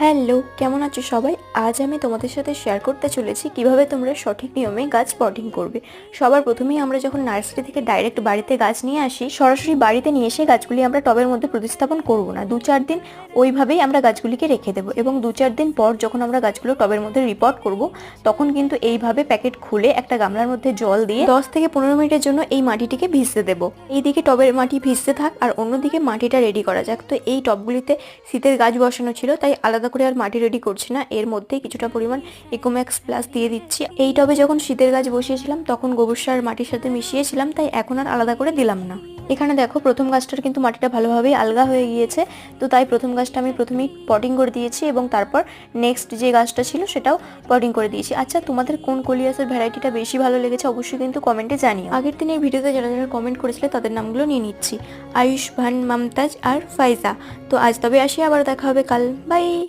Hello, কেমন আছো সবাই? আজ আমি তোমাদের সাথে শেয়ার করতে চলেছি কিভাবে তোমরা সঠিক নিয়মে গাছ পটিং করবে। সবার প্রথমেই আমরা যখন নার্সারি থেকে ডাইরেক্ট বাড়িতে গাছ নিয়ে আসি, সরাসরি বাড়িতে নিয়ে এসে গাছগুলি আমরা টবের মধ্যে প্রতিস্থাপন করব না। 2-4 দিন ওইভাবেই আমরা গাছগুলিকে রেখে দেবো এবং 2-4 দিন পর যখন আমরা গাছগুলো টবের মধ্যে রিপোর্ট করব, তখন কিন্তু এইভাবে প্যাকেট খুলে একটা গামলার মধ্যে জল দিয়ে 10 থেকে 15 মিনিটের জন্য এই মাটিটিকে ভিজতে দেবো। এইদিকে টবের মাটি ভিজতে থাক আর অন্যদিকে মাটিটা রেডি করা যাক। তো এই টবগুলিতে শীতের গাছ বসানো ছিল, তাই আলাদা করে আর মাটি রেডি করছি না। এর মধ্যে কিছুটা পরিমাণ ইকোম্যাক্স প্লাস দিয়ে দিচ্ছি। এই টবে যখন শীতের গাছ বসিয়েছিলাম তখন গোবর সার মাটির সাথে মিশিয়েছিলাম, তাই এখন আর আলাদা করে দিলাম না। এখানে দেখো প্রথম গাছটার কিন্তু মাটিটা ভালোভাবেই আলগা হয়ে গিয়েছে, তো তাই প্রথম গাছটা আমি প্রথমেই পটিং করে দিয়েছি এবং তারপর নেক্সট যে গাছটা ছিল সেটাও পটিং করে দিয়েছি। আচ্ছা, তোমাদের কোন কোলিয়াসের ভ্যারাইটিটা বেশি ভালো লেগেছে অবশ্যই কিন্তু কমেন্টে জানিও। আগের দিন এই ভিডিওতে যারা যারা কমেন্ট করেছিলে তাদের নামগুলো নিয়ে নিচ্ছি: আয়ুষ্মান, মমতাজ আর ফাইজা। তো আজ তবে আসি, আবার দেখা হবে কাল। বাই।